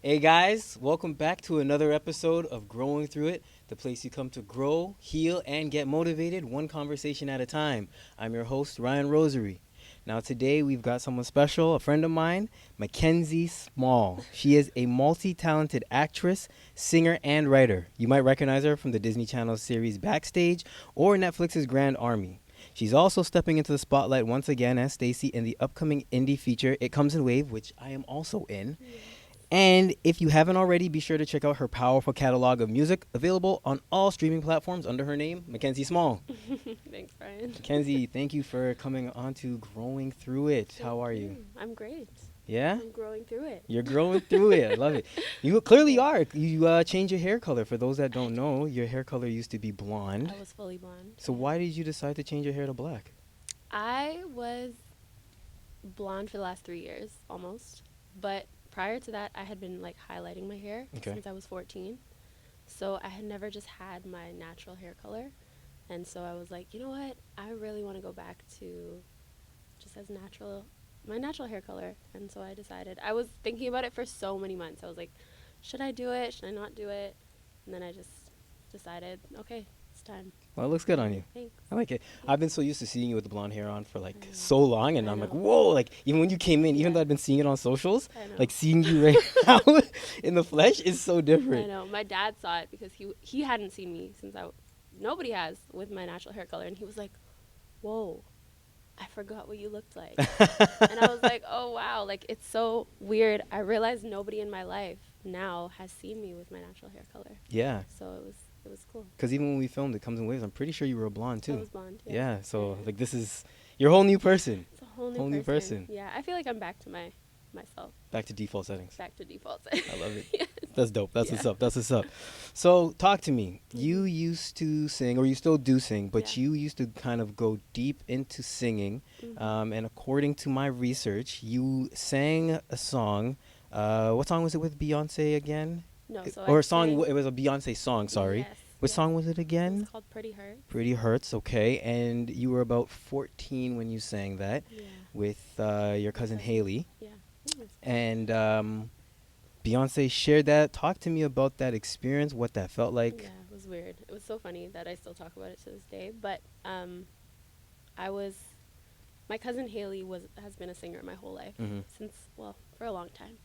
Hey guys, welcome back to another episode of Growing Through It, the place you come to grow, heal, and get motivated one conversation at a time. I'm your host, Ryan Rosary. Now, today we've got someone special, a friend of mine, McKenzie Small. She is a multi talented actress, singer, and writer. You might recognize her from the Disney Channel series Backstage or Netflix's Grand Army. She's also stepping into the spotlight once again as Stacy in the upcoming indie feature It Comes in Wave, which I am also in. And if you haven't already, be sure to check out her powerful catalog of music available on all streaming platforms under her name, McKenzie Small. Thanks, Brian. McKenzie, thank you for coming on to Growing Through It. How are you? I'm great. Yeah? I'm growing through it. You're growing through it. I love it. You clearly are. You changed your hair color. For those that don't know, your hair color used to be blonde. I was fully blonde. So why did you decide to change your hair to black? I was blonde for the last 3 years, almost. But prior to that, I had been like highlighting my hair since I was 14. So I had never just had my natural hair color. And so I was like, you know what? I really want to go back to just as my natural hair color. And so I decided, I was thinking about it for so many months. I was like, should I do it? Should I not do it? And then I just decided, okay, it's time. Well, it looks good on you. Thanks. I like it. Yeah. I've been so used to seeing you with the blonde hair on for like I know. so long, and I I'm like, know. whoa! Like even when you came in, even Yeah. though I've been seeing it on socials, I know. like seeing you right now in the flesh is so different. I know. My dad saw it because he hadn't seen me since nobody has with my natural hair color, and he was like, whoa, I forgot what you looked like. And I was like, oh wow, like it's so weird. I realized nobody in my life now has seen me with my natural hair color. Yeah, So it was cool. because even when we filmed It Comes in Waves, I'm pretty sure you were a blonde I too. was blonde. Yeah, so Yeah. like this is your whole new person. It's a whole Whole new new person. person. Yeah, I feel like I'm back to myself, Back to default settings. back to default. I love it. Yes. That's dope. That's Yeah. what's up. That's what's up. So talk to me. You Mhm. used to sing, or you still do sing, but Yeah. you used to kind of go deep into singing. Mhm. And according to my research, you sang a song. What song was it with Beyonce again? No, so Or I a song? sang- It was a Beyonce song. Sorry. Yes. Which yes. song was it It again? was called Pretty Hurt. Pretty Hurts. Okay. And you were about 14 when you sang that Yeah. with your cousin cousin. Haley. Yeah. Yes. And Beyonce shared that. Talk to me about that experience, what that felt like. Yeah, it was weird. It was so funny that I still talk about it to this day. But my cousin Haley has been a singer my whole life Mhm. for a long time,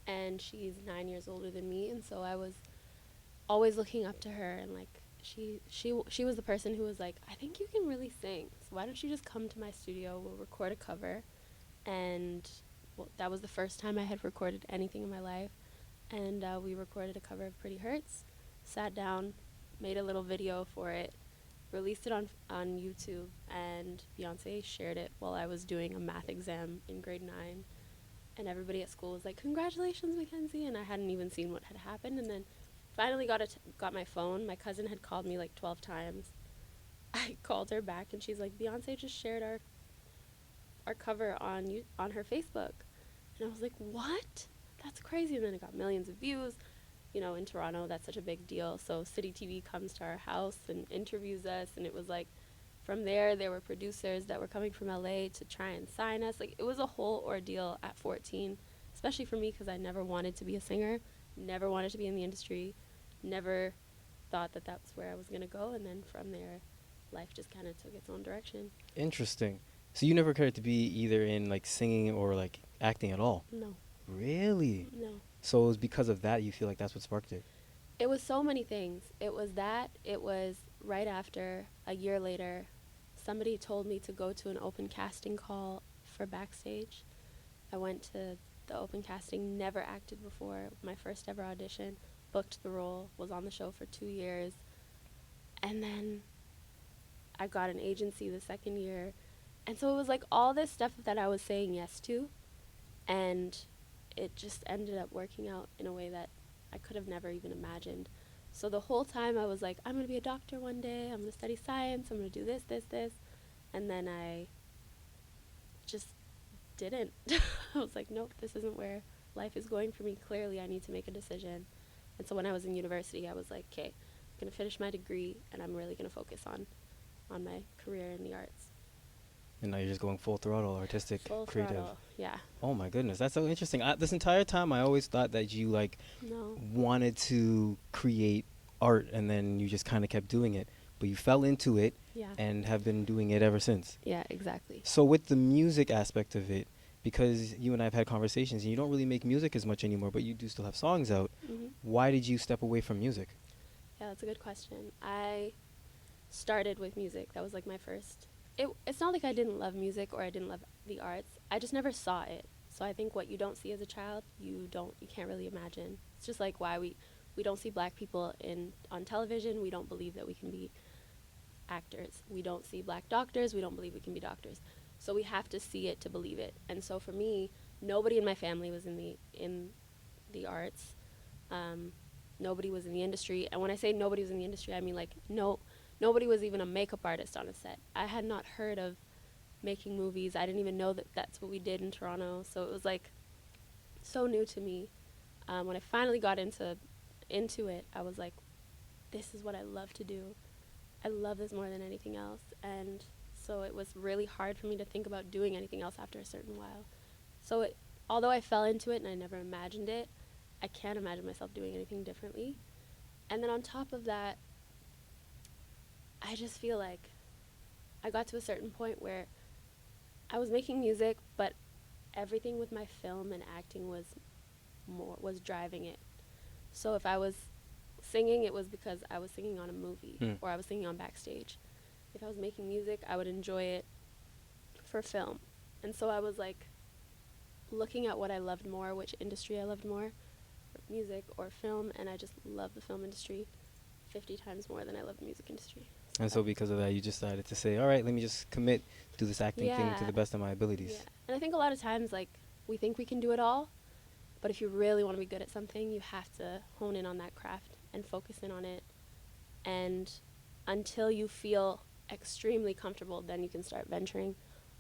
and she's 9 years older than me, and so I was always looking up to her, and like she was the person who was like, I think you can really sing. So why don't you just come to my studio? We'll record a cover, and that was the first time I had recorded anything in my life. And we recorded a cover of Pretty Hurts, sat down, made a little video for it, released it on YouTube, and Beyonce shared it while I was doing a math exam in grade 9. And everybody at school was like, congratulations, Mackenzie. And I hadn't even seen what had happened. And then finally got my phone. My cousin had called me like 12 times. I called her back, and she's like, Beyonce just shared our cover on her Facebook. And I was like, what? That's crazy. And then it got millions of views. You know, in Toronto, that's such a big deal. So City TV comes to our house and interviews us. And it was like, from there were producers that were coming from LA to try and sign us. Like, it was a whole ordeal at 14, especially for me, because I never wanted to be a singer, never wanted to be in the industry, never thought that was where I was going to go. And then from there, life just kind of took its own direction. Interesting. So you never cared to be either in like singing or like acting at all? No. Really? No. So it was because of that you feel like that's what sparked it? It was so many things. It was that. It was right after, a year later, somebody told me to go to an open casting call for Backstage. I went to the open casting, never acted before, my first ever audition, booked the role, was on the show for 2 years. And then I got an agency the second year. And so it was like all this stuff that I was saying yes to. And it just ended up working out in a way that I could have never even imagined. So the whole time I was like, I'm going to be a doctor one day. I'm going to study science. I'm going to do this, this, this. And then I just didn't. I was like, nope, this isn't where life is going for me. Clearly, I need to make a decision. And so when I was in university, I was like, okay, I'm going to finish my degree, and I'm really going to focus on my career in the arts. And now you're just going full throttle, artistic, Full creative. throttle. Yeah. Oh my goodness, that's so interesting. This entire time, I always thought that you like No. wanted to create art, and then you just kind of kept doing it, but you fell into it Yeah. and have been doing it ever since. Yeah, exactly. So with the music aspect of it, because you and I have had conversations, and you don't really make music as much anymore, but you do still have songs out. Hmm. Why did you step away from music? Yeah, that's a good question. I started with music. That was like my first. It's not like I didn't love music or I didn't love the arts. I just never saw it. So I think what you don't see as a child, you can't really imagine. It's just like why we don't see black people on television. We don't believe that we can be actors. We don't see black doctors. We don't believe we can be doctors. So we have to see it to believe it. And so for me, nobody in my family was in the arts. Um, Nobody was in the industry. And when I say nobody was in the industry, I mean like nobody was even a makeup artist on a set. I had not heard of making movies. I didn't even know that that's what we did in Toronto. So it was like so new to me. When I finally got into it, I was like, this is what I love to do. I love this more than anything else. And so it was really hard for me to think about doing anything else after a certain while. So although I fell into it and I never imagined it, I can't imagine myself doing anything differently. And then on top of that, I just feel like I got to a certain point where I was making music, but everything with my film and acting was driving it. So if I was singing, it was because I was singing on a movie or I was singing on backstage. If I was making music, I would enjoy it for film. And so I was like looking at what I loved more, which industry I loved more, music or film, and I just love the film industry 50 times more than I love the music industry. And so because of that, you decided to say, all right, let me just commit to this acting thing to the best of my abilities. Yeah. And I think a lot of times, like, we think we can do it all, but if you really want to be good at something, you have to hone in on that craft and focus in on it. And until you feel extremely comfortable, then you can start venturing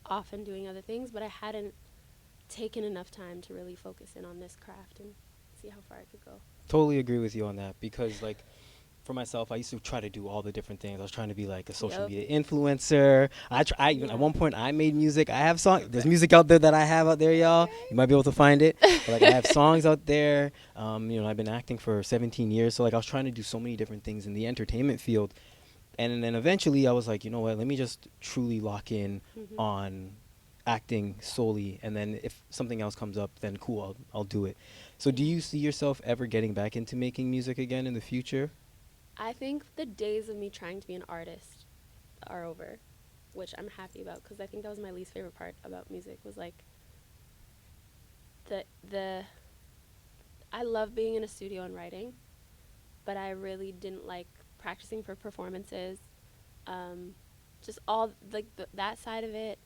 off and doing other things. But I hadn't taken enough time to really focus in on this craft and see how far I could go. Totally agree with you on that, because like for myself, I used to try to do all the different things. I was trying to be like a social media influencer. Even at one point I made music. I have songs. There's music out there that I have out there, y'all. You might be able to find it. But like I have songs out there. I've been acting for 17 years. So like I was trying to do so many different things in the entertainment field. And then eventually I was like, you know what, let me just truly lock in on acting solely, and then if something else comes up, then cool, I'll do it. So do you see yourself ever getting back into making music again in the future? I think the days of me trying to be an artist are over, which I'm happy about, because I think that was my least favorite part about music, was like the I love being in a studio and writing, but I really didn't like practicing for performances. Just all like that side of it.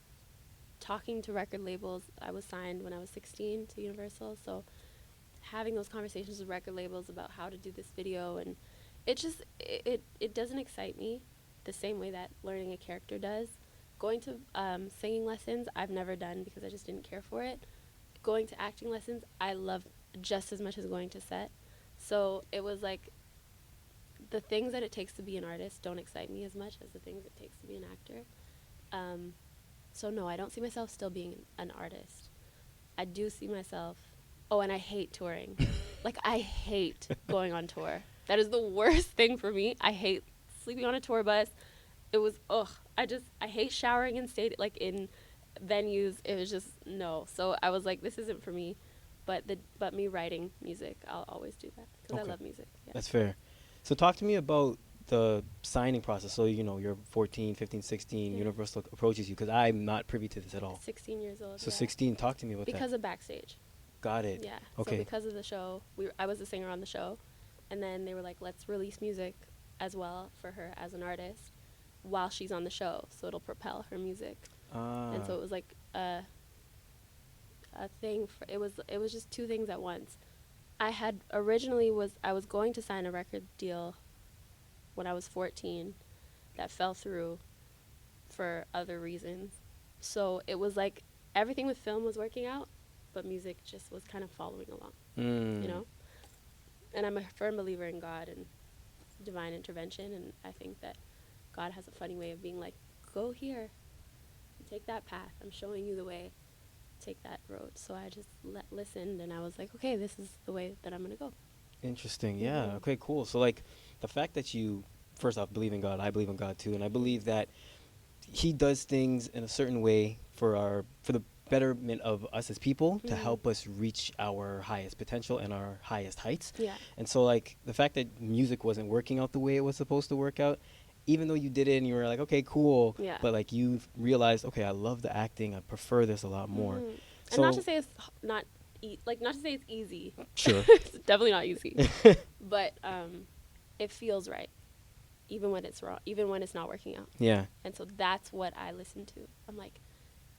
Talking to record labels. I was signed when I was 16 to Universal, so having those conversations with record labels about how to do this video, and it doesn't excite me the same way that learning a character does. Going to singing lessons, I've never done because I just didn't care for it. Going to acting lessons, I love just as much as going to set. So it was like the things that it takes to be an artist don't excite me as much as the things it takes to be an actor. So no, I don't see myself still being an artist. I do see myself. Oh, and I hate touring. Like, I hate going on tour. That is the worst thing for me. I hate sleeping on a tour bus. It was I hate showering in in venues. It was just no. So I was like, this isn't for me. But me writing music, I'll always do that because I love music. Yeah. That's fair. So talk to me about the signing process. So you're 14, 15, 16, Universal approaches you, because I'm not privy to this at all. 16 years old. So 16, talk to me about that. Because of Backstage. Got it. Yeah. Okay. So because of the show, I was a singer on the show, and then they were like, let's release music as well for her as an artist while she's on the show, so it'll propel her music. And so it was like a thing. It was just two things at once. I was going to sign a record deal when I was 14 that fell through for other reasons. So it was like everything with film was working out, but music just was kind of following along, And I'm a firm believer in God and divine intervention, and I think that God has a funny way of being like, go here. take that path. I'm showing you the way. Take that road. So I just listened, and I was like, okay, this is the way that I'm gonna go. Interesting. Yeah. Mm-hmm. Okay, cool. So like the fact that you first off believe in God, I believe in God too, and I believe that he does things in a certain way for the betterment of us as people to Mm-hmm. help us reach our highest potential and our highest heights. Yeah. And so like the fact that music wasn't working out the way it was supposed to work out, even though you did it and you were like, okay, cool, Yeah. but like you realized, okay, I love the acting, I prefer this a lot more. Mm-hmm. And not to So say it's not like not to say it's easy. sure. It's definitely not easy, but it feels right, even when it's wrong, even when it's not working out. Yeah. And so that's what I listen to. I'm like,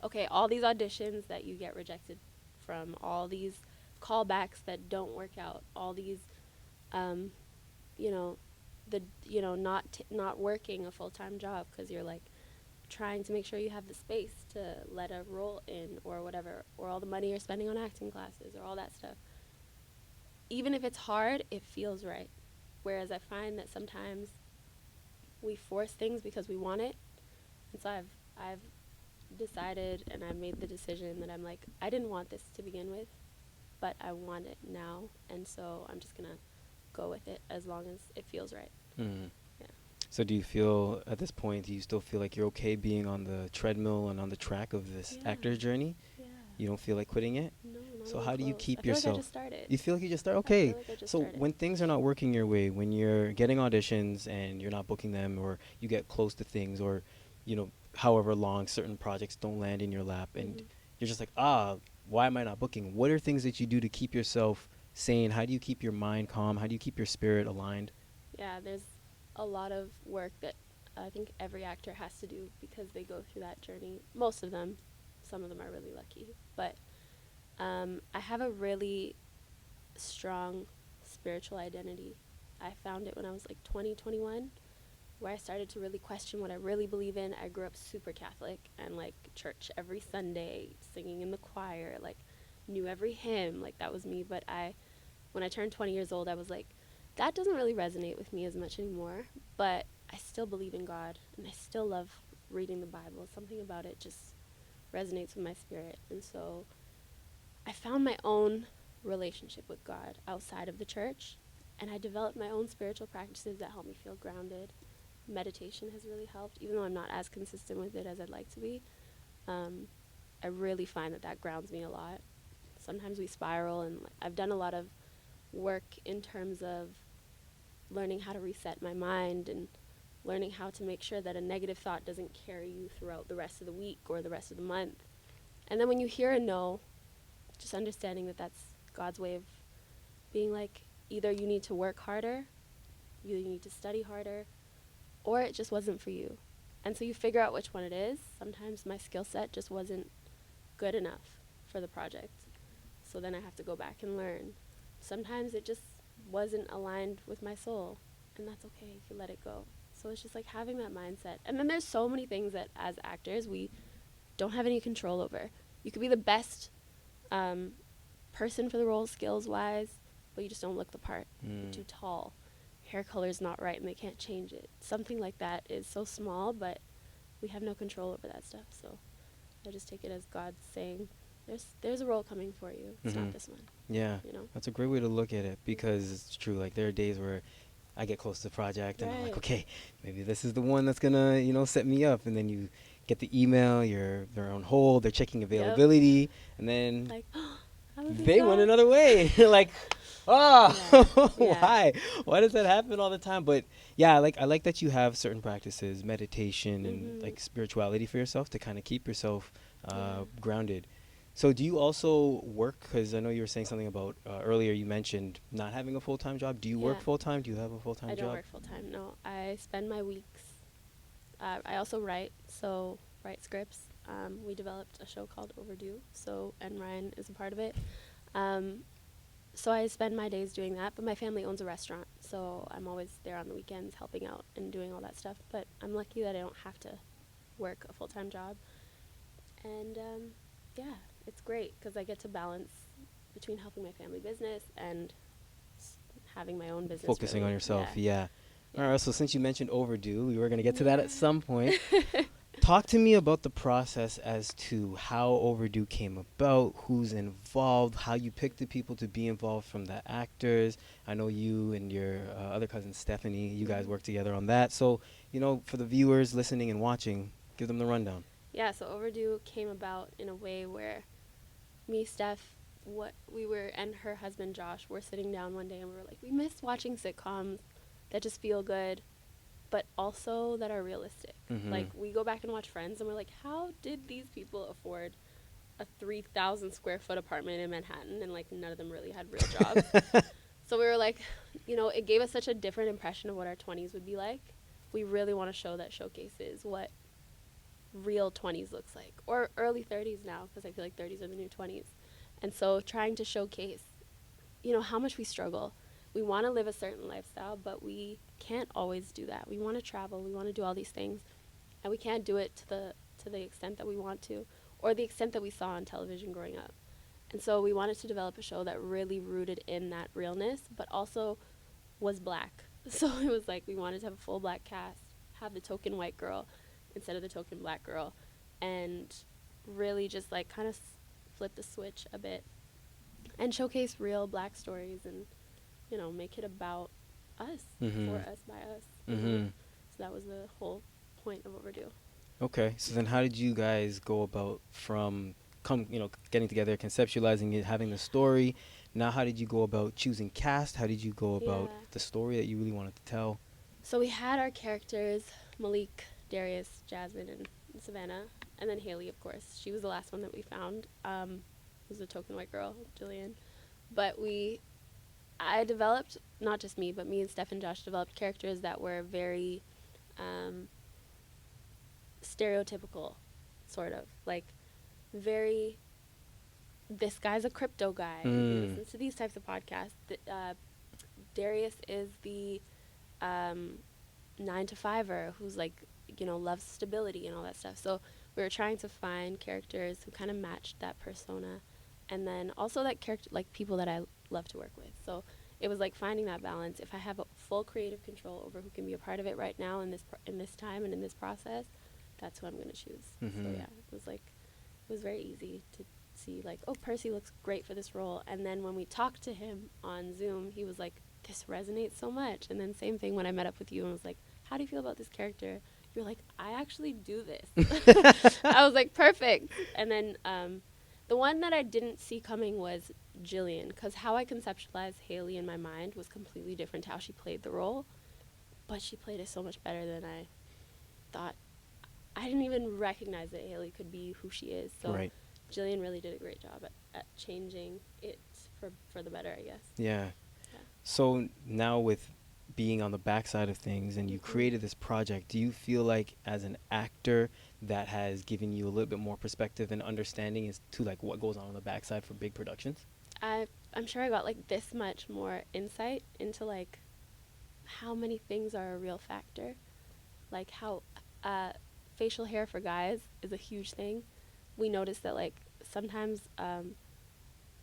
okay, all these auditions that you get rejected from, all these callbacks that don't work out, all these, um, you know, not working a full time job because you're like trying to make sure you have the space to let a role in or whatever, or all the money you're spending on acting classes or all that stuff. Even if it's hard, it feels right. Whereas I find that sometimes we force things because we want it. And so I've decided and I made the decision that I'm like, I didn't want this to begin with, but I want it now. And so I'm just going to go with it as long as it feels right. Mm. Yeah. So do you feel at this point, do you still feel like you're okay being on the treadmill and on the track of this Yeah. actor's journey? Yeah. You don't feel like quitting it? No, not So even how do you close. keep I feel yourself? like I just started. You feel like you just start? I Okay. feel like I just So started. when things are not working your way, when you're getting auditions and you're not booking them, or you get close to things, or, you know, however long certain projects don't land in your lap, and Mhm. you're just like, why am I not booking? What are things that you do to keep yourself sane? How do you keep your mind calm? How do you keep your spirit aligned? Yeah, there's a lot of work that I think every actor has to do because they go through that journey. Most of them. Some of them are really lucky. But I have a really strong spiritual identity. I found it when I was like 20, 21, where I started to really question what I really believe in. I grew up super Catholic and like church every Sunday, singing in the choir, like knew every hymn, like that was me. But when I turned 20 years old, I was like, that doesn't really resonate with me as much anymore. But I still believe in God and I still love reading the Bible. Something about it just resonates with my spirit. And so I found my own relationship with God outside of the church, and I developed my own spiritual practices that help me feel grounded. Meditation has really helped, even though I'm not as consistent with it as I'd like to be. I really find that grounds me a lot. Sometimes we spiral, and I've done a lot of work in terms of learning how to reset my mind and learning how to make sure that a negative thought doesn't carry you throughout the rest of the week or the rest of the month. And then when you hear a no, just understanding that that's God's way of being like, either you need to work harder, you need to study harder, or it just wasn't for you. And so you figure out which one it is. Sometimes my skill set just wasn't good enough for the project. So then I have to go back and learn. Sometimes it just wasn't aligned with my soul, and that's okay. You can let it go. So it's just like having that mindset. And then there's so many things that as actors we don't have any control over. You could be the best person for the role skills wise, but you just don't look the part. You're too tall. Hair color's not right and they can't change it. Something like that is so small, but we have no control over that stuff. So I just take it as God saying, there's a role coming for you. It's not this one. Yeah. You know? That's a great way to look at it, because it's true. Like there are days where I get close to the project and I'm like, Right. okay, maybe this is the one that's gonna, set me up. And then you get the email, they're on hold, they're checking availability, and then Like, how did they went that? another way. Like, Yeah. why? Why does that happen all the time? But yeah, I like that you have certain practices, meditation and like spirituality for yourself to kind of keep yourself grounded. So do you also work? Because I know you were saying something about earlier. You mentioned not having a full-time job. Do you work Yeah. full-time? Do you have a full-time I job? don't work full time. No, I spend my weeks. I also write, so write scripts. We developed a show called Overdue, and Ryan is a part of it. So I spend my days doing that. But my family owns a restaurant, so I'm always there on the weekends helping out and doing all that stuff. But I'm lucky that I don't have to work a full time job. And yeah, it's great because I get to balance between helping my family business and having my own business. Focusing really. on yourself. Yeah. Yeah. All right. So since you mentioned Overdue, we were gonna get to that at some point. talk to me about the process as to how Overdue came about, who's involved, how you picked the people to be involved from the actors. I know you and your other cousin Stephanie, you guys work together on that. So, for the viewers listening and watching, give them the rundown. Yeah, so Overdue came about in a way where me, Steph, and her husband Josh were sitting down one day and we were like, we miss watching sitcoms that just feel good, but also that are realistic. Like, we go back and watch Friends and we're like, how did these people afford a 3,000 square foot apartment in Manhattan? And like, none of them really had real jobs. So we were like, it gave us such a different impression of what our 20s would be like. We really want to show that showcases what real 20s looks like, or early 30s now, because I feel like 30s are the new 20s. And so trying to showcase, how much we struggle. We want to live a certain lifestyle, but we can't always do that. We want to travel, we want to do all these things, and we can't do it to the extent that we want to, or the extent that we saw on television growing up. And so we wanted to develop a show that really rooted in that realness, but also was black. So it was like we wanted to have a full black cast, have the token white girl instead of the token black girl, and really just like kind of flip the switch a bit and showcase real black stories and, make it about us, for us, by us. So that was the whole point of Overdue. Okay, so then how did you guys go about from getting together, conceptualizing it, having the story? Now, how did you go about choosing cast? How did you go about the story that you really wanted to tell? So we had our characters, Malik, Darius, Jasmine, and Savannah, and then Haley, of course. She was the last one that we found. Was a token white girl, Jillian. But I developed, not just me, but me and Steph and Josh developed characters that were very stereotypical, sort of. Like, very, this guy's a crypto guy. He listens to these types of podcasts. Darius is the 9-to-5er who's like, loves stability and all that stuff. So we were trying to find characters who kind of matched that persona, and then also that character, like people that I love to work with. So it was like finding that balance. If I have a full creative control over who can be a part of it right now in this time and in this process, that's who I'm going to choose. So yeah, it was very easy to see like, oh, Percy looks great for this role. And then when we talked to him on Zoom, he was like, this resonates so much. And then same thing when I met up with you and was like, how do you feel about this character? You're like, I actually do this. I was like, perfect. And then the one that I didn't see coming was Jillian, because how I conceptualized Haley in my mind was completely different to how she played the role. But she played it so much better than I thought. I didn't even recognize that Haley could be who she is. So Jillian really did a great job at changing it for the better, I guess. Yeah. So now with being on the backside of things and you created this project, do you feel like as an actor that has given you a little bit more perspective and understanding as to like what goes on the backside for big productions? I'm sure I got like this much more insight into like how many things are a real factor, like how facial hair for guys is a huge thing. We noticed that like sometimes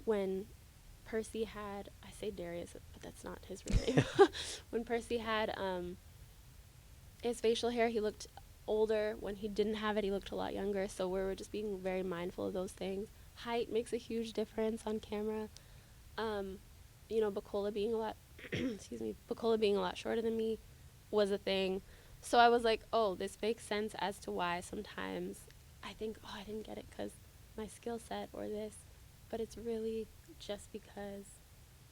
when Percy had, I say Darius, but that's not his real name. When Percy had his facial hair, he looked older. When he didn't have it, he looked a lot younger. So we were just being very mindful of those things. Height makes a huge difference on camera. Bacola being a lot, Bacola being a lot shorter than me was a thing. So I was like, oh, this makes sense as to why sometimes I think, oh, I didn't get it because my skill set or this, but it's really just because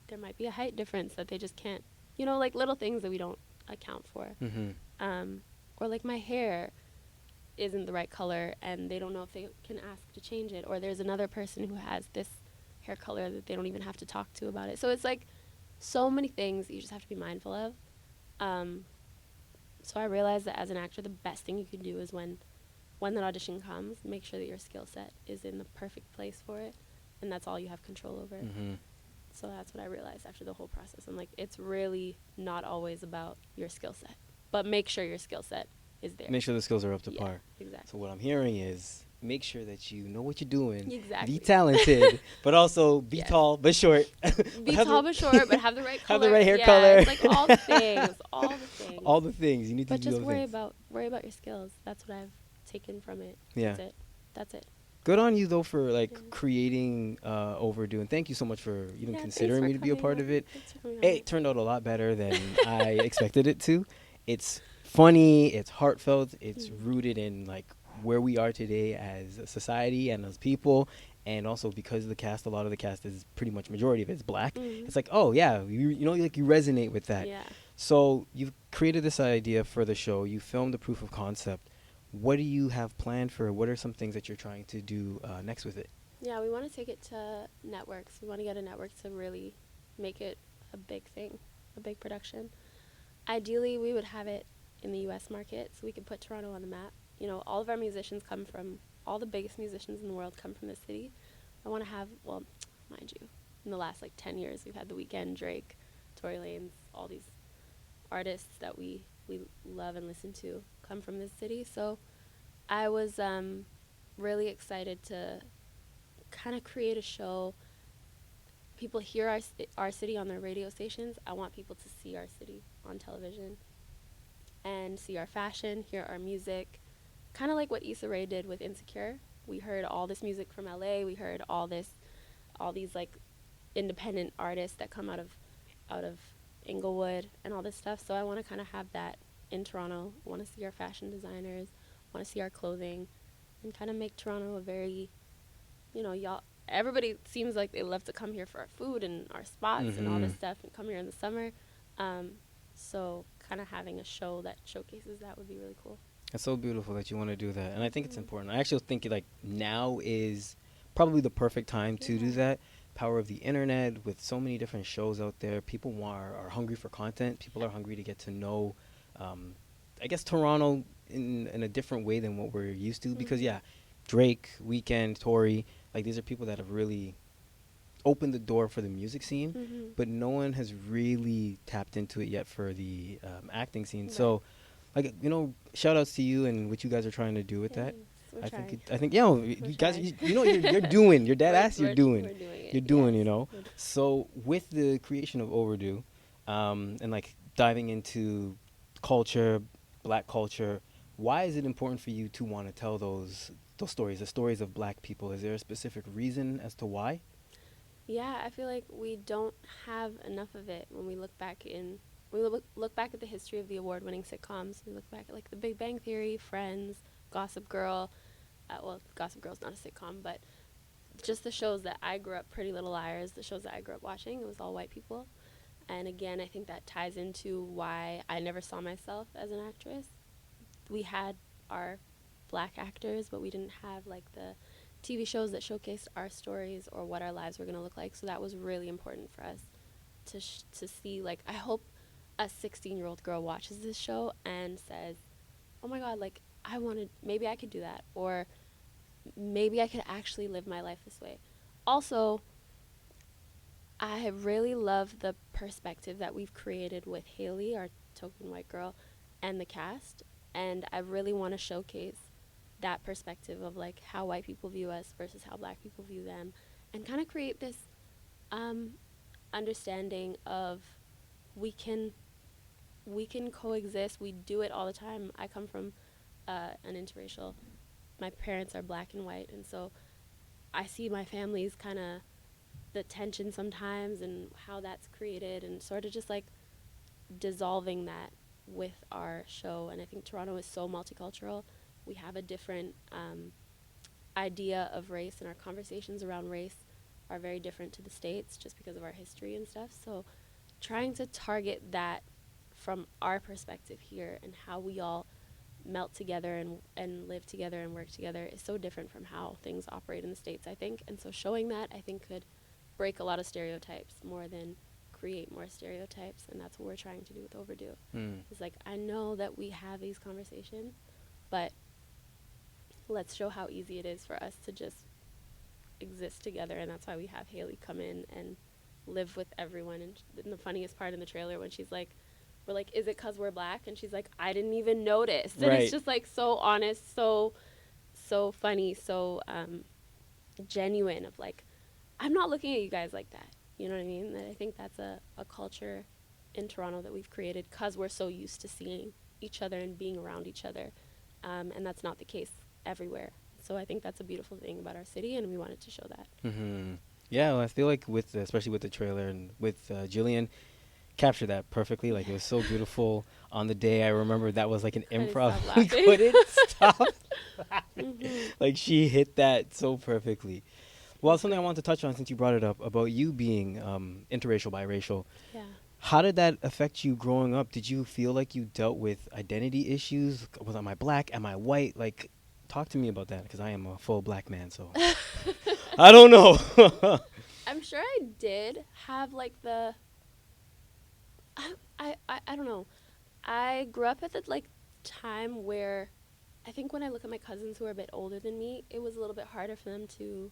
there might be a height difference that they just can't, like little things that we don't account for. Or like my hair isn't the right color and they don't know if they can ask to change it, or there's another person who has this hair color that they don't even have to talk to about it. So it's like so many things that you just have to be mindful of. So I realized that as an actor, the best thing you can do is when that audition comes, make sure that your skill set is in the perfect place for it, and that's all you have control over. So that's what I realized after the whole process. I'm like, it's really not always about your skill set, but make sure your skill set is there. Make sure the skills are up to par. Exactly. So what I'm hearing is make sure that you know what you're doing. Exactly. Be talented, but also be tall but short. Be tall but short, but have the right color. Have the right hair color. It's like all the things. All the things. All the things. You need but to do just all the things. worry about your skills. That's what I've taken from it. Yeah. That's it. That's it. Good on you though for Yeah. like creating Overdue, and thank you so much for even Yeah, thanks considering for me to be a coming part on. of it. Thanks for coming on. It turned out a lot better than I expected it to. It's funny, it's heartfelt, it's Mm. rooted in like where we are today as a society and as people, and also because of the cast, a lot of the cast is pretty much majority of it's black. Mm. It's like, oh yeah, you know, like you resonate with that. Yeah. So you've created this idea for the show. You filmed the proof of concept. What do you have planned for? What are some things that you're trying to do next with it? Yeah, we want to take it to networks. We want to get a network to really make it a big thing, a big production. Ideally, we would have it in the US market so we could put Toronto on the map. You know, all of our musicians come from, all the biggest musicians in the world come from this city. I want to have, well, mind you, in the last like 10 years, we've had The Weeknd, Drake, Tory Lanez, all these artists that we love and listen to come from this city. So I was really excited to kind of create a show. People hear our city on their radio stations. I want people to see our city on television and see our fashion, hear our music, kind of like what Issa Rae did with Insecure. We heard all this music from LA. We heard all these like independent artists that come out of Inglewood and all this stuff. So I want to kind of have that in Toronto. I want to see our fashion designers, want to see our clothing, and kind of make Toronto a very, you know, y'all. Everybody seems like they love to come here for our food and our spots and all this stuff, and come here in the summer. So kind of having a show that showcases that would be really cool. It's so beautiful that you want to do that, and I think it's important. I actually think like now is probably the perfect time to do Yeah. that. Power of the internet with so many different shows out there. People are hungry for content. People are hungry to get to know, um, I guess Toronto in a different way than what we're used to. Because yeah, Drake, Weeknd, Tory, like these are people that have really opened the door for the music scene, Mm-hmm. but no one has really tapped into it yet for the acting scene. Right. So like, you know, shout outs to you and what you guys are trying to do with that. Thanks. We're trying. I think, yeah, you We're guys, trying. you know, you're doing, you're dead ass, you're doing, We're doing it. you're doing, Yes. you know. So with the creation of Overdue, and like diving into culture, black culture, why is it important for you to want to tell those stories, the stories of black people? Is there a specific reason as to why? Yeah, I feel like we don't have enough of it when we look back look back at the history of the award-winning sitcoms. We look back at like The Big Bang Theory, Friends, Gossip Girl. Well, Gossip Girl's not a sitcom, but just the shows that I grew up, Pretty Little Liars, the shows that I grew up watching, it was all white people. And again, I think that ties into why I never saw myself as an actress. We had our black actors, but we didn't have like the TV shows that showcased our stories or what our lives were going to look like. So that was really important for us to see. Like, I hope a 16-year-old girl watches this show and says, "Oh my God, like I wanted, maybe I could do that, or maybe I could actually live my life this way." Also, I really love the perspective that we've created with Haley, our token white girl, and the cast. And I really want to showcase that perspective of like how white people view us versus how black people view them, and kind of create this um, understanding of we can coexist. We do it all the time. I come from an interracial. My parents are black and white, and so I see my family's kind of the tension sometimes and how that's created, and sort of just like dissolving that with our show. And I think Toronto is so multicultural. We have a different idea of race, and our conversations around race are very different to the States just because of our history and stuff. So trying to target that from our perspective here and how we all melt together and live together and work together is so different from how things operate in the States, I think. And so showing that, I think, could break a lot of stereotypes more than create more stereotypes. And that's what we're trying to do with Overdue. It's like, I know that we have these conversations, but let's show how easy it is for us to just exist together. And that's why we have Haley come in and live with everyone. And the funniest part in the trailer when she's like, we're like, is it because we're black? And she's like, I didn't even notice. And Right. it's just like so honest, so funny, so genuine of like, I'm not looking at you guys like that. You know what I mean? And I think that's a culture in Toronto that we've created because we're so used to seeing each other and being around each other. and that's not the case everywhere. So I think that's a beautiful thing about our city, and we wanted to show that. Mm-hmm. Yeah, well, I feel like especially with the trailer and with Jillian, captured that perfectly. Like it was so beautiful on the day. I remember that was like an Couldn't improv. stop We laughing. couldn't stop laughing. Mhm. Like she hit that so perfectly. Well, That's something I great. want to touch on since you brought it up about you being interracial, biracial. Yeah. How did that affect you growing up? Did you feel like you dealt with identity issues? Was am I black? Am I white? Like, talk to me about that because I am a full black man, so I don't know. I'm sure I did have like the I don't know. I grew up at the like time where I think when I look at my cousins who are a bit older than me, it was a little bit harder for them to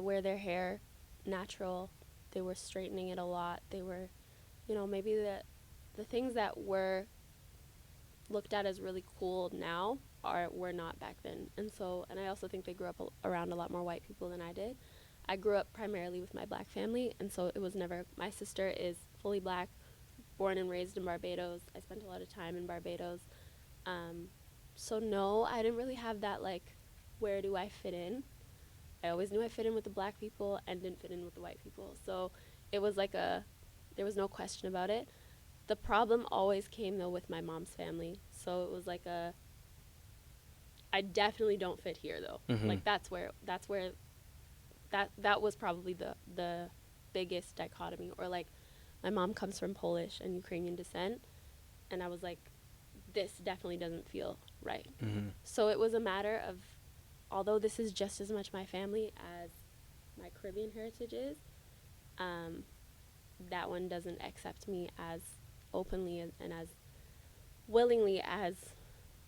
wear their hair natural. They were straightening it a lot. They were, maybe the things that were looked at as really cool now were not back then. And I also think they grew up around a lot more white people than I did. I grew up primarily with my black family, and so it was never. My sister is fully black, born and raised in Barbados. I spent a lot of time in Barbados. Um, so no, I didn't really have that like, where do I fit in? I always knew I fit in with the black people and didn't fit in with the white people. So it was like there was no question about it. The problem always came though with my mom's family. So it was like I definitely don't fit here though. Hmm. Like that's where that was probably the biggest dichotomy. Or like my mom comes from Polish and Ukrainian descent, and I was like, this definitely doesn't feel right. Hmm. So it was a matter of, although this is just as much my family as my Caribbean heritage is, um, that one doesn't accept me as openly and as willingly as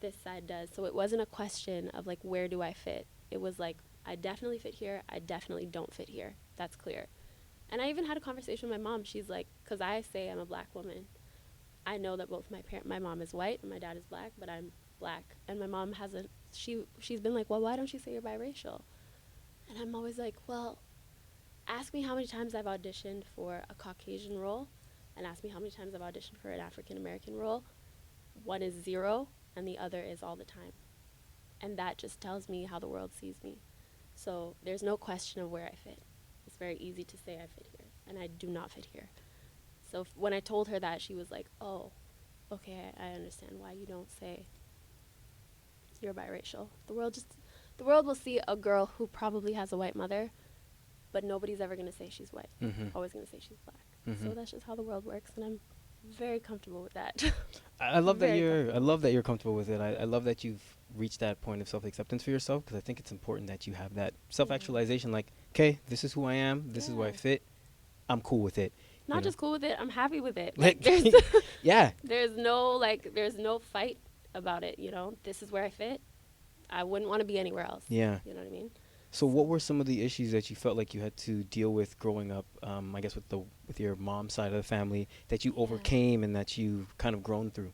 this side does. So it wasn't a question of like, where do I fit? It was like, I definitely fit here. I definitely don't fit here. That's clear. And I even had a conversation with my mom. She's like, because I say I'm a black woman. I know that both my mom is white and my dad is black, but I'm black. And my mom hasn't. She's been like, well, why don't you say you're biracial? And I'm always like, well, ask me how many times I've auditioned for a Caucasian role, and ask me how many times I've auditioned for an African American role. One is zero, and the other is all the time. And that just tells me how the world sees me. So there's no question of where I fit. It's very easy to say I fit here, and I do not fit here. So when I told her that, she was like, oh, okay, I understand why you don't say you're biracial. The world will see a girl who probably has a white mother, but nobody's ever going to say she's white. Hmm. Always going to say she's black. Hmm. So that's just how the world works, and I'm very comfortable with that. I love that Very you're. I comfortable. love that you're comfortable with it. I love that you've reached that point of self acceptance for yourself because I think it's important that you have that self Yeah. actualization. Like, okay, this is who I am. This is where I Yeah. fit. I'm cool with it. You Not know, just cool with it, I'm happy with it. Like like, yeah, there's no fight about it, This is where I fit. I wouldn't want to be anywhere else. yeah. You know what I mean? So, what So, were some of the issues that you felt like you had to deal with growing up? I guess with your mom's side of the family that you yeah. overcame and that you've kind of grown through.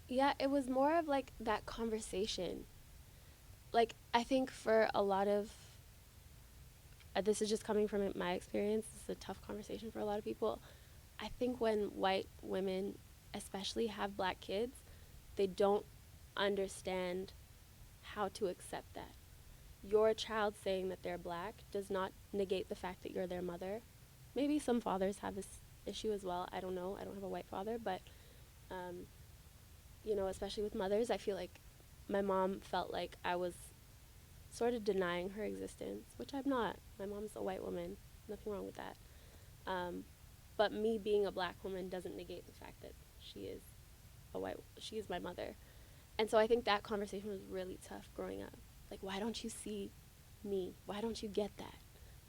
Yeah, it was more of like that conversation. Like I think for a lot of this is just coming from my experience. It's a tough conversation for a lot of people. I think when white women especially have black kids, they don't understand how to accept that. Your child saying that they're black does not negate the fact that you're their mother. Maybe some fathers have this issue as well. I don't know. I don't have a white father, but um, especially with mothers, I feel like my mom felt like I was sort of denying her existence, which I'm not. My mom's a white woman. Nothing wrong with that. Um, but me being a black woman doesn't negate the fact that she is my mother. And so I think that conversation was really tough growing up. Like, why don't you see me? Why don't you get that?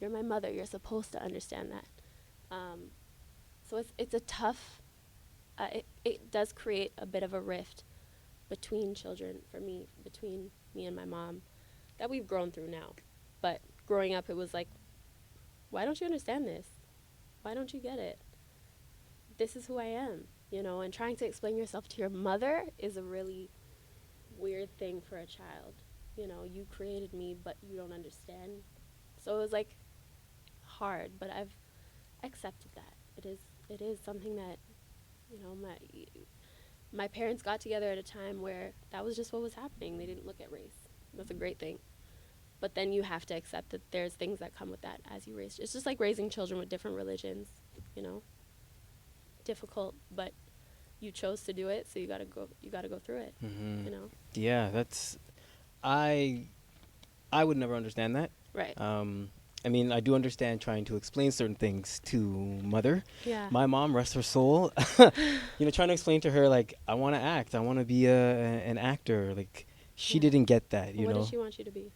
You're my mother. You're supposed to understand that. Um, so it's a tough. It does create a bit of a rift between children for me, between me and my mom, that we've grown through now. But growing up, it was like, why don't you understand this? Why don't you get it? This is who I am, and trying to explain yourself to your mother is a really weird thing for a child. You created me, but you don't understand. So it was like hard, but I've accepted that. It is something that, my my parents got together at a time where that was just what was happening. They didn't look at race. That's a great thing. But then you have to accept that there's things that come with that as you raise. It's just like raising children with different religions, you know, difficult, but you chose to do it, so you gotta go through it, you know. Yeah, that's I I would never understand that. Right. I mean, I do understand trying to explain certain things to mother. Yeah. My mom, rest her soul, trying to explain to her like I want to act, I want to be an actor. Like she Yeah. didn't get that, Well, what did she want you to be?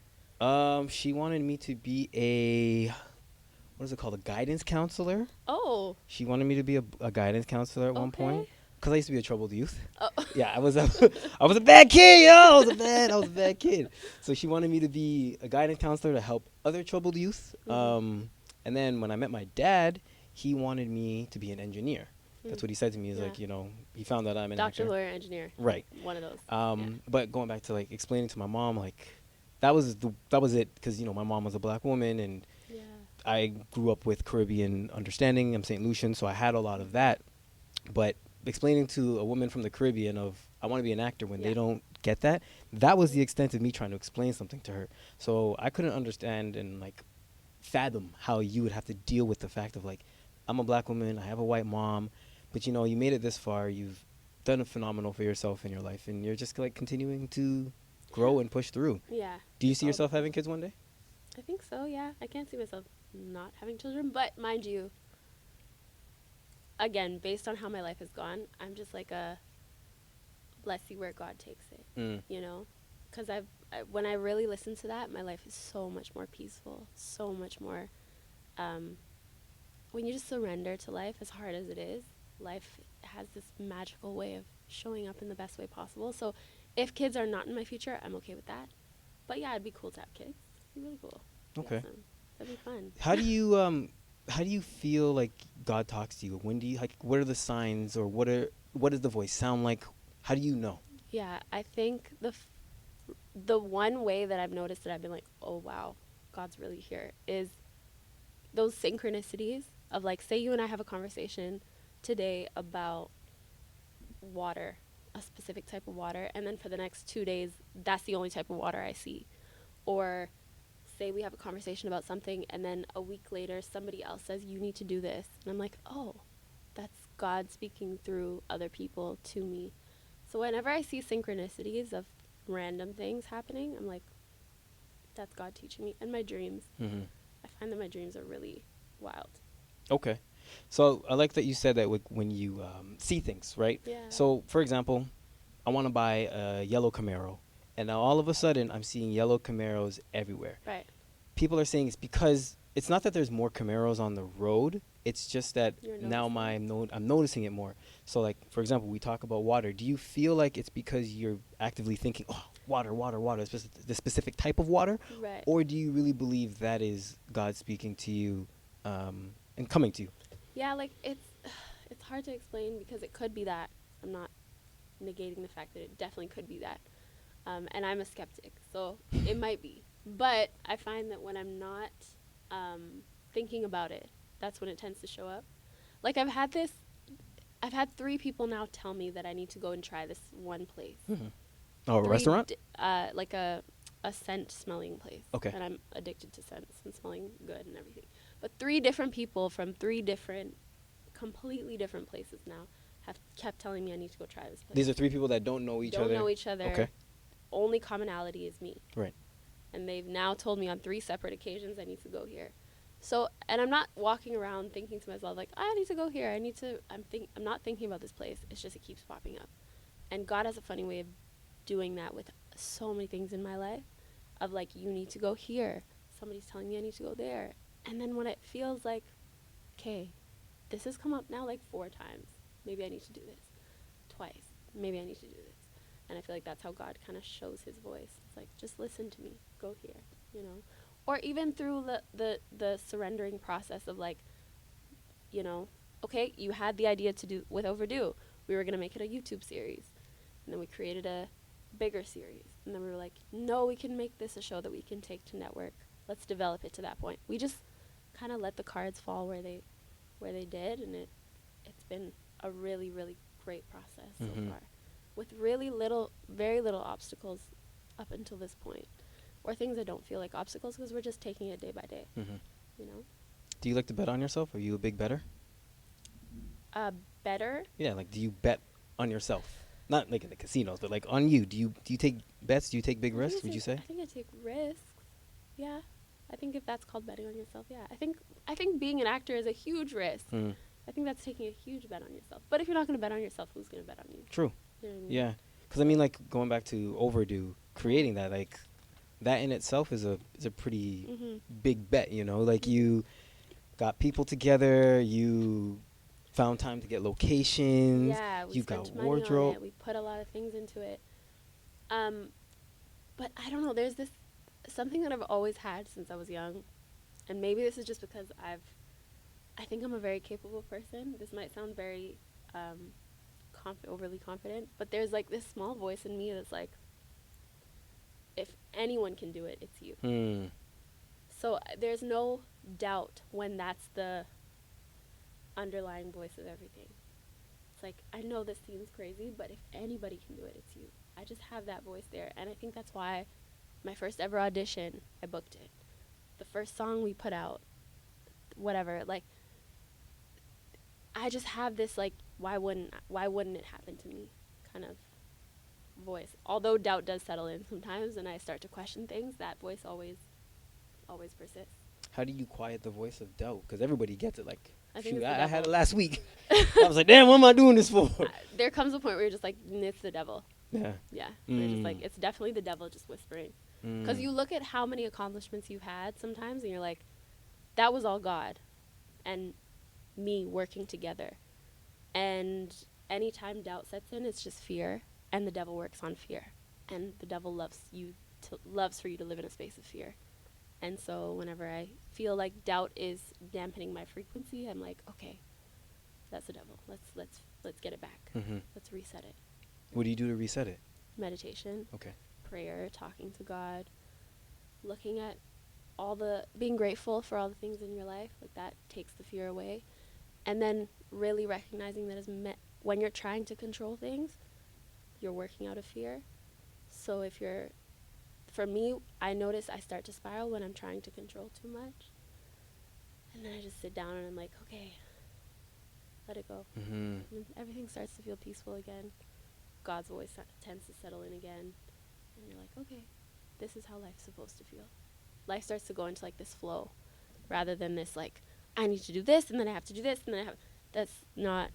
She wanted me to be a what is it called, a guidance counselor. Oh. She wanted me to be a guidance counselor at one point Okay. because I used to be a troubled youth. Oh. Yeah, I was a I was a bad kid, yo. I was a bad kid. So she wanted me to be a guidance counselor to help other troubled youth. And then when I met my dad, he wanted me to be an engineer. That's what he said to me. He's Yeah. like, he found that I'm an Doctor, actor. lawyer, engineer. Right. One of those. But going back to like explaining to my mom, like that was it, because my mom was a black woman, and Yeah. I grew up with Caribbean understanding. I'm St. Lucian, so I had a lot of that. But explaining to a woman from the Caribbean of I want to be an actor when they don't get that, that was the extent of me trying to explain something to her. So I couldn't understand and like fathom how you would have to deal with the fact of like I'm a black woman, I have a white mom, but you made it this far, you've done a phenomenal for yourself in your life, and you're just like continuing to grow and push through. Yeah. Do you see yourself having kids one day? I think so, yeah. I can't see myself not having children, but mind you, again, based on how my life has gone, I'm just like let's see where God takes it, because when I really listen to that, my life is so much more peaceful, so much more, when you just surrender to life, as hard as it is, life has this magical way of showing up in the best way possible. So if kids are not in my future, I'm okay with that. But yeah, it'd be cool to have kids. It'd be really cool. Okay. Awesome. That'd be fun. How do you feel like God talks to you? When do you like? What are the signs, or what does the voice sound like? How do you know? Yeah, I think the one way that I've noticed that I've been like, oh wow, God's really here, is those synchronicities of like, say you and I have a conversation today about water, a specific type of water, and then for the next 2 days, that's the only type of water I see. Or say we have a conversation about something, and then a week later, somebody else says, you need to do this. And I'm like, oh, that's God speaking through other people to me. So whenever I see synchronicities of random things happening, I'm like, that's God teaching me. And my dreams. Mm-hmm. I find that my dreams are really wild. Okay. So I like that you said that when you see things, right? Yeah. So, for example, I want to buy a yellow Camaro, and now all of a sudden I'm seeing yellow Camaros everywhere. Right. People are saying it's because it's not that there's more Camaros on the road. It's just that now I'm noticing it more. So, like, for example, we talk about water. Do you feel like it's because you're actively thinking, oh, water, the specific type of water? Right. Or do you really believe that is God speaking to you and coming to you? Yeah, like it's hard to explain because it could be that. I'm not negating the fact that it definitely could be that. And I'm a skeptic, so it might be. But I find that when I'm not thinking about it, that's when it tends to show up. Like I've had 3 people now tell me that I need to go and try this one place. Mm-hmm. Oh, a restaurant? Like a scent smelling place. Okay. And I'm addicted to scents and smelling good and everything. But 3 different people from 3 completely different places now have kept telling me I need to go try this place. These are 3 people that don't know each other? Don't know each other. Okay. Only commonality is me. Right. And they've now told me on 3 separate occasions I need to go here. So, and I'm not walking around thinking to myself like, I need to go here. I'm not thinking about this place. It's just it keeps popping up. And God has a funny way of doing that with so many things in my life, of like, you need to go here. Somebody's telling me I need to go there. And then when it feels like, okay, this has come up now like 4 times. Maybe I need to do this. Twice. Maybe I need to do this. And I feel like that's how God kind of shows his voice. It's like, just listen to me. Go here, Or even through the surrendering process of like, okay, you had the idea to do with Overdue. We were going to make it a YouTube series. And then we created a bigger series. And then we were like, no, we can make this a show that we can take to network. Let's develop it to that point. We just kind of let the cards fall where they did, and it's been a really, really great process so far. with really little, very little obstacles up until this point, or things that don't feel like obstacles because we're just taking it day by day, Hmm. you know? Do you like to bet on yourself? Are you a big better? Better. Yeah, like do you bet on yourself? Not like in the casinos, but like on you. Do you take bets? Do you take big risks? Would you say? I think I take risks. Yeah. I think if that's called betting on yourself, yeah. I think being an actor is a huge risk. Mm. I think that's taking a huge bet on yourself. But if you're not going to bet on yourself, who's going to bet on you? True. You know what I mean? Yeah, because I mean, like going back to Overdue, creating that, like that in itself is a pretty Mhm. big bet. You know, like you got people together, you found time to get locations, Yeah, we you got spent money on wardrobe. it. We put a lot of things into it. Um, but I don't know. There's this something that I've always had since I was young, and maybe this is just because I think I'm a very capable person. This might sound very overly confident, but there's like this small voice in me that's like, if anyone can do it, it's you. Hmm. So there's no doubt when that's the underlying voice of everything. It's like, I know this seems crazy, but if anybody can do it, it's you. I just have that voice there. And I think that's why my first ever audition, I booked it. The first song we put out, whatever, like, I just have this, like, why wouldn't it happen to me kind of voice. Although doubt does settle in sometimes and I start to question things, that voice always persists. How do you quiet the voice of doubt? Because everybody gets it. Like, I think shoot, it's the I had it devil. last week. I was like, damn, what am I doing this for? There comes a point where you're just like, it's the devil. Yeah. Yeah. You're just like, Mm. it's definitely the devil just whispering. Because you look at how many accomplishments you've had sometimes and you're like, that was all God and me working together. And anytime doubt sets in, it's just fear. And the devil works on fear. And the devil loves for you to live in a space of fear. And so whenever I feel like doubt is dampening my frequency, I'm like, okay, that's the devil. Let's get it back. Mm-hmm. Let's reset it. What do you do to reset it? Meditation, Okay. prayer, talking to God, looking at being grateful for all the things in your life, like that takes the fear away. And then really recognizing that when you're trying to control things, you're working out of fear. So for me, I notice I start to spiral when I'm trying to control too much. And then I just sit down and I'm like, okay, let it go. Mm-hmm. And everything starts to feel peaceful again. God's voice tends to settle in again. And you're like, okay, this is how life's supposed to feel. Life starts to go into like this flow rather than this like, I need to do this and then I have to do this and then that's not,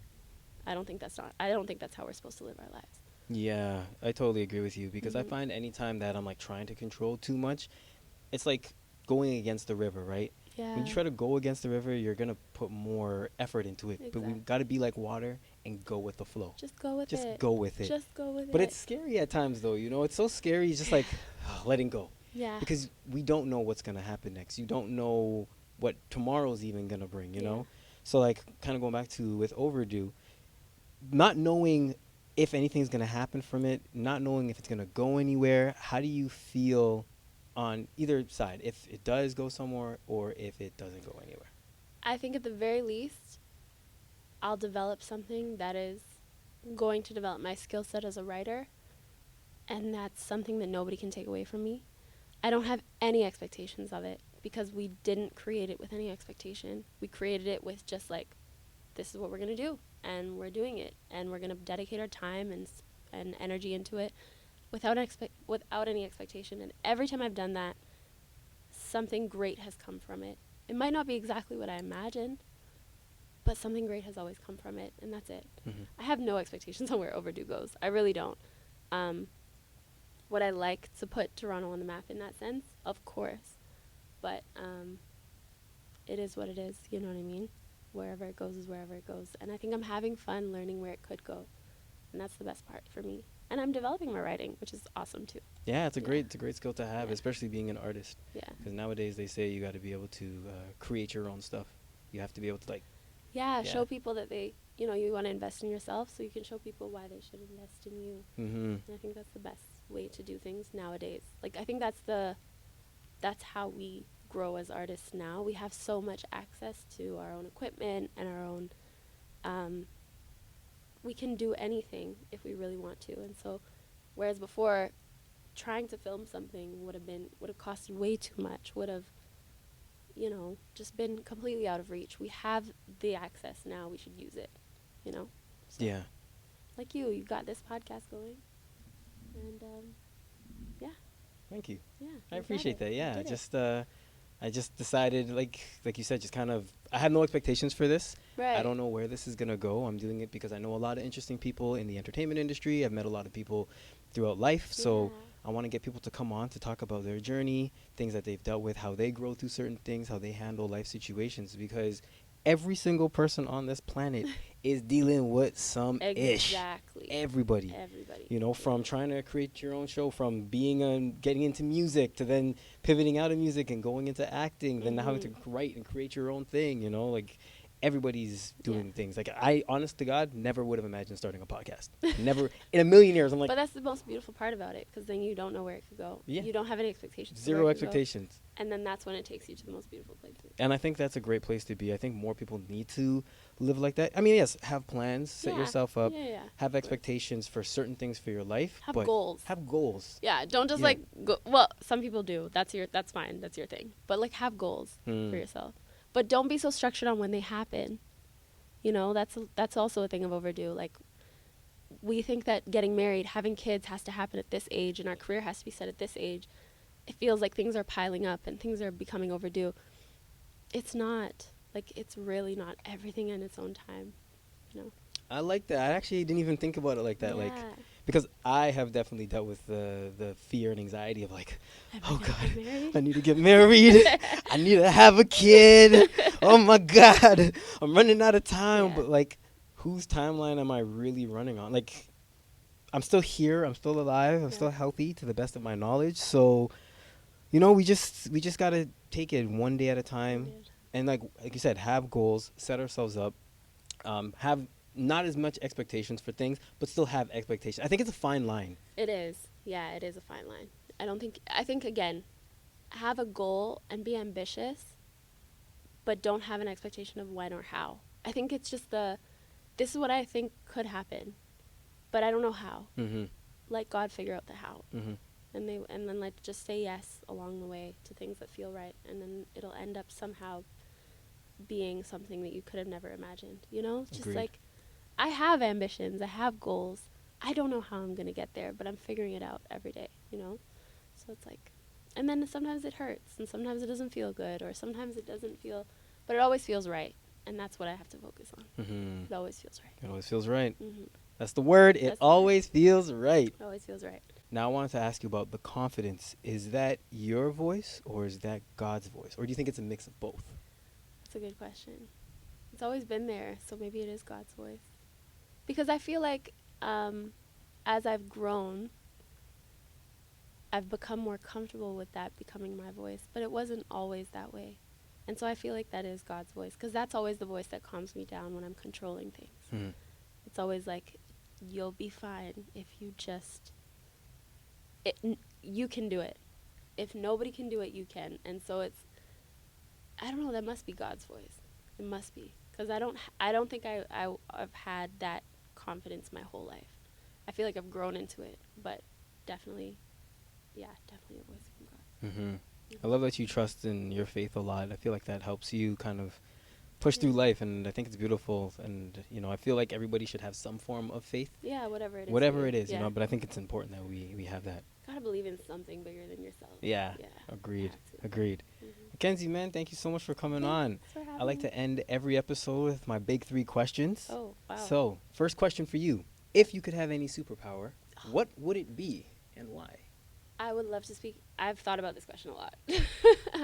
I don't think that's how we're supposed to live our lives. Yeah, I totally agree with you because I Mhm. find anytime that I'm like trying to control too much, it's like going against the river, right? Yeah. When you try to go against the river, you're gonna put more effort into it. But we've got to be like water and go with the flow. Just go with Just it. go with it. Just go with But it. it's scary at times, though. You know, it's so scary. Just like letting go Yeah. because we don't know what's gonna happen next. You don't know what tomorrow's even gonna bring. You know, so like kind of going back to with Overdue, not knowing if anything's gonna happen from it, not knowing if it's gonna go anywhere. How do you feel on either side, if it does go somewhere or if it doesn't go anywhere? I think at the very least, I'll develop something that is going to develop my skill set as a writer, and that's something that nobody can take away from me. I don't have any expectations of it because we didn't create it with any expectation. We created it with just like, this is what we're going to do, and we're doing it, and we're going to dedicate our time and energy into it without any expectation. And every time I've done that, something great has come from it. It might not be exactly what I imagined, but something great has always come from it, and that's it. Mm-hmm. I have no expectations on where Overdue goes. I really don't. Would I like to put Toronto on the map in that sense? Of course. But it is what it is, you know what I mean? Wherever it goes is wherever it goes. And I think I'm having fun learning where it could go. And that's the best part for me. And I'm developing my writing, which is awesome too. Yeah, it's a great skill to have, Yeah. especially being an artist. Yeah. Because nowadays they say you got to be able to create your own stuff. You have to be able to Yeah, Yeah. show people that you want to invest in yourself so you can show people why they should invest in you. Mm-hmm. And I think that's the best way to do things nowadays. Like, I think that's how we grow as artists now. We have so much access to our own equipment and our own we can do anything if we really want to. And so, whereas before, trying to film something would have costed way too much, would have, just been completely out of reach. We have the access now. We should use it, So, Yeah. like you got this podcast going, and yeah, Thank you. yeah. I you got appreciate it. that. You Yeah. did it. I just decided, like you said, just kind of, I had no expectations for this. Right. I don't know where this is going to go. I'm doing it because I know a lot of interesting people in the entertainment industry. I've met a lot of people throughout life. So Yeah. I want to get people to come on to talk about their journey, things that they've dealt with, how they grow through certain things, how they handle life situations. Because every single person on this planet is dealing with some ish. Exactly. Everybody. From trying to create your own show, from getting into music, to then pivoting out of music and going into acting, then having to write and create your own thing, like everybody's doing things. Like, I, honest to God, never would have imagined starting a podcast. Never in a million years. I'm like, but that's the most beautiful part about it, because then you don't know where it could go. Yeah. You don't have any expectations. Zero expectations. And then that's when it takes you to the most beautiful places. And I think that's a great place to be. I think more people need to live like that. I mean, yes, have plans, set yourself up, have expectations for certain things for your life. Have goals. Have goals. Yeah, don't just like go. Well, some people do. That's fine. That's your thing. But like, have goals for yourself. But don't be so structured on when they happen. That's also a thing of overdue. Like, we think that getting married, having kids has to happen at this age, and our career has to be set at this age. It feels like things are piling up and things are becoming overdue. It's not. Like, it's really not. Everything in its own time, I like that. I actually didn't even think about it like that. Yeah. Like, because I have definitely dealt with the fear and anxiety of like, oh God, I need to get married. I need to have a kid. Oh my God, I'm running out of time. Yeah. But like, whose timeline am I really running on? Like, I'm still here. I'm still alive. I'm still healthy to the best of my knowledge. So, we just gotta take it one day at a time. And like you said, have goals, set ourselves up, have not as much expectations for things, but still have expectations. I think it's a fine line. It is. Yeah, it is a fine line. I think, again, have a goal and be ambitious, but don't have an expectation of when or how. I think it's just this is what I think could happen, but I don't know how. Mm-hmm. Let God figure out the how. Mm-hmm. And then like just say yes along the way to things that feel right, and then it'll end up somehow being something that you could have never imagined. Just Agreed. like, I have ambitions, I have goals. I don't know how I'm gonna get there, but I'm figuring it out every day. So it's like, and then sometimes it hurts, and sometimes it doesn't feel good, or sometimes it doesn't feel, but it always feels right, and that's what I have to focus on. Mm-hmm. It always feels right. It always feels right. Mm-hmm. That's the word. That's It always feels right. It always feels right. Now I wanted to ask you about the confidence. Is that your voice or is that God's voice? Or do you think it's a mix of both? That's a good question. It's always been there, so maybe it is God's voice. Because I feel like as I've grown, I've become more comfortable with that becoming my voice, but it wasn't always that way. And so I feel like that is God's voice, because that's always the voice that calms me down when I'm controlling things. Mm-hmm. It's always like, you'll be fine if you just, you can do it. If nobody can do it, you can. And so I don't know, that must be God's voice. It must be. Because I don't think I've had that confidence my whole life. I feel like I've grown into it, but definitely a voice from God. Mm-hmm. I love that you trust in your faith a lot. I feel like that helps you kind of push through life, and I think it's beautiful. And I feel like everybody should have some form of faith. Yeah, whatever it is. Whatever it is, but I think it's important that we have that. Gotta believe in something bigger than yourself. Yeah. Agreed. Mm-hmm. McKenzie, man, thank you so much for coming on. Thanks for having I like me. to end every episode with my big 3 questions. Oh, wow. So, first question for you. If you could have any superpower, what would it be and why? I would love to speak. I've thought about this question a lot.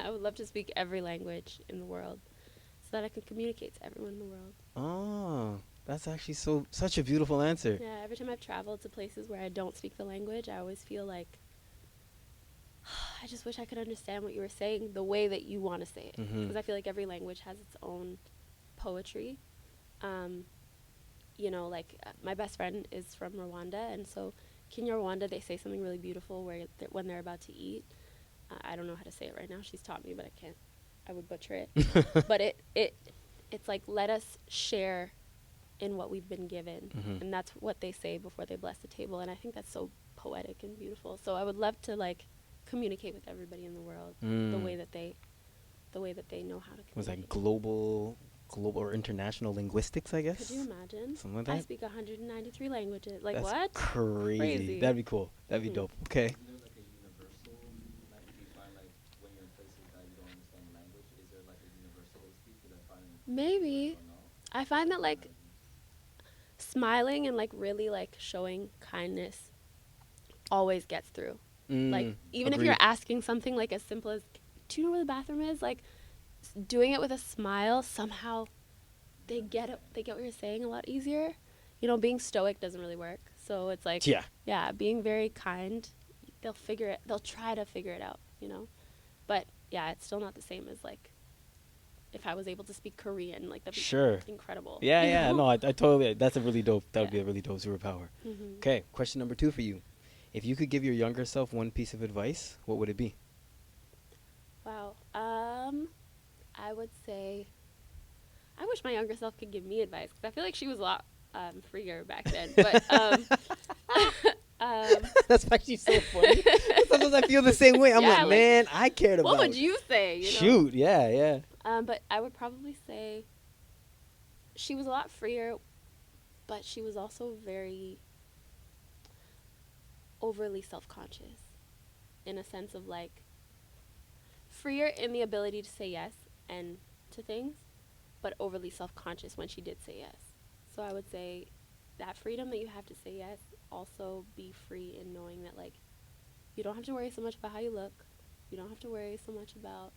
I would love to speak every language in the world so that I can communicate to everyone in the world. Oh, that's actually such a beautiful answer. Yeah, every time I've traveled to places where I don't speak the language, I always feel like, I just wish I could understand what you were saying the way that you want to say it. Mm-hmm. Because I feel like every language has its own poetry. My best friend is from Rwanda, and so Kenya, Rwanda, they say something really beautiful when they're about to eat. I don't know how to say it right now. She's taught me, but I can't. I would butcher it. But it's like, let us share in what we've been given. Mm-hmm. And that's what they say before they bless the table. And I think that's so poetic and beautiful. So I would love to like communicate with everybody in the world the way that they know how to communicate. Was that global or international linguistics, I guess? Could you imagine? Something like I that? speak 193 languages. Like, That's what? crazy. That'd be cool. That'd be dope. Okay. Is there like a universal, like do you find like when you're in places that you don't understand the language, is there like a universal they speak that I find Maybe. or no? I find that like smiling and like really like showing kindness always gets through. Like even if you're asking something like as simple as, do you know where the bathroom is? Like doing it with a smile, somehow they get it. They get what you're saying a lot easier. You know, being stoic doesn't really work. So it's like, yeah, being very kind, they'll try to figure it out, you know. But yeah, it's still not the same as like if I was able to speak Korean, like that'd be incredible. Yeah, no, I totally, that's a really dope, that would be a really dope superpower. Mm-hmm. Okay, question number 2 for you. If you could give your younger self one piece of advice, what would it be? Wow. I would say, I wish my younger self could give me advice because I feel like she was a lot freer back then. But That's actually so funny. Sometimes I feel the same way. I'm like, man, I cared about. What would you say? You know? Shoot, yeah. But I would probably say she was a lot freer, but she was also very overly self-conscious in a sense of like freer in the ability to say yes and to things, but overly self-conscious when she did say yes. So I would say that freedom that you have to say yes, also be free in knowing that like you don't have to worry so much about how you look. You don't have to worry so much about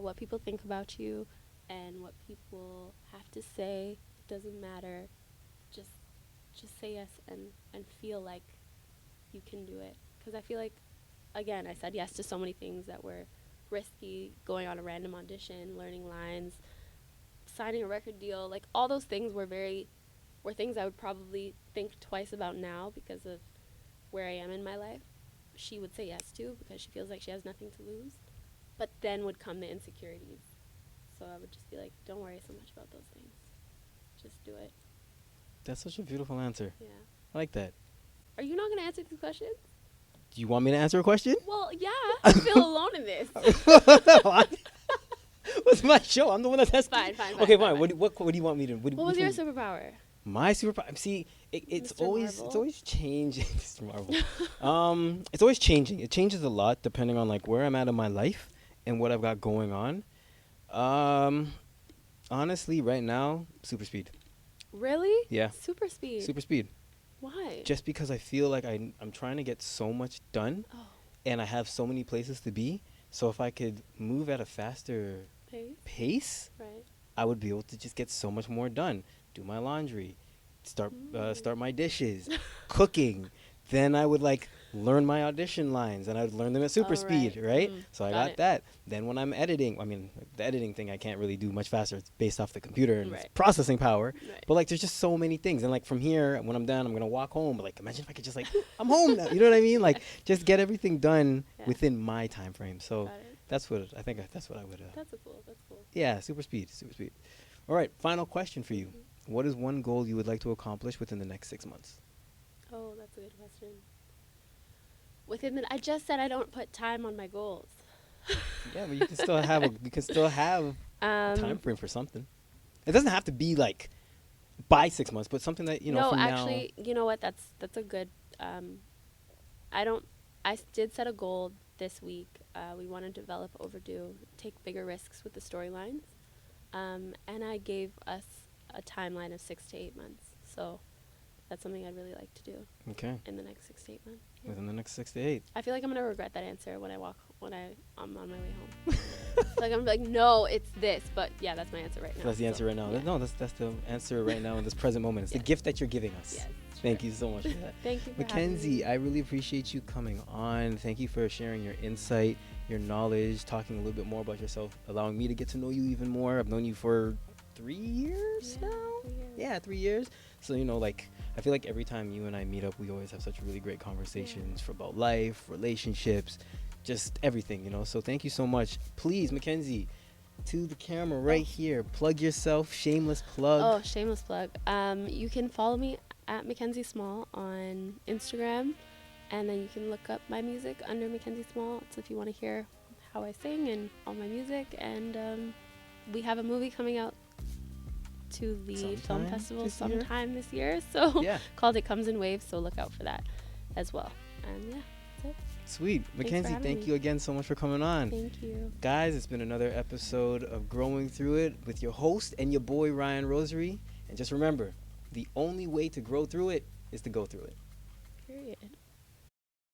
what people think about you and what people have to say. It doesn't matter. Just say yes and feel like you can do it. Because I feel like, again, I said yes to so many things that were risky, going on a random audition, learning lines, signing a record deal. Like all those things were things I would probably think twice about now because of where I am in my life. She would say yes to because she feels like she has nothing to lose. But then would come the insecurities. So I would just be like, don't worry so much about those things. Just do it. That's such a beautiful answer. Yeah. I like that. Are you not going to answer these questions? Do you want me to answer a question? Well, yeah. I feel alone in this. What's my show? I'm the one that's asking. Fine. Okay, fine. What do you want me to? What was your superpower? My superpower. See, it's Mr. always Marvel? changing. Mr. Marvel. It's always changing. It changes a lot depending on like where I'm at in my life and what I've got going on. Honestly, right now, super speed. Really? Yeah. Super speed. Super speed. Why? Just because I feel like I'm trying to get so much done, and I have so many places to be. So if I could move at a faster pace, right, I would be able to just get so much more done. Do my laundry, start my dishes, cooking. Then I would like learn my audition lines, and I would learn them at super speed, right? So I got that. Then when I'm editing, I mean, the editing thing I can't really do much faster. It's based off the computer and its processing power. Right. But like, there's just so many things. And like from here, when I'm done, I'm gonna walk home. But like, imagine if I could just like, I'm home now. You know what I mean? Like, just get everything done within my time frame. So that's what I think. That's what I would. That's cool. That's cool. Yeah, super speed. All right, final question for you. Mm-hmm. What is one goal you would like to accomplish within the next 6 months? Oh, that's a good question. I just said I don't put time on my goals. Yeah, but you can still have a time frame for something. It doesn't have to be like by 6 months, but something that you know. No, actually, you know what? That's a good. I did set a goal this week. We want to develop Overdue, take bigger risks with the storylines, and I gave us a timeline of 6 to 8 months. So that's something I'd really like to do. Okay. In the next 6 to 8 months. Yeah. Within the next 6 to 8. I feel like I'm gonna regret that answer when I'm on my way home. Like I'm like, no, it's this, but yeah, that's my answer right now. That's the answer right now. Yeah. No, that's the answer right now in this present moment. It's the gift that you're giving us. Yes. Thank you so much for that. Thank you for McKenzie, I really appreciate you coming on. Thank you for sharing your insight, your knowledge, talking a little bit more about yourself, allowing me to get to know you even more. I've known you for 3 years now? 3 years. Yeah, 3 years. So, you know, like, I feel like every time you and I meet up, we always have such really great conversations for about life, relationships, just everything, you know. So thank you so much. Please, McKenzie, to the camera right here. Plug yourself. Shameless plug. Oh, shameless plug. You can follow me at McKenzie Small on Instagram, and then you can look up my music under McKenzie Small. So if you want to hear how I sing and all my music, and we have a movie coming out to the film festival sometime this year. So Yeah. called It Comes in Waves. So look out for that as well. And yeah, that's it. Sweet. Thanks for Mackenzie, having thank me. you again so much for coming on. Thank you. Guys, it's been another episode of Growing Through It with your host and your boy Ryan Rosary. And just remember, the only way to grow through it is to go through it. Period.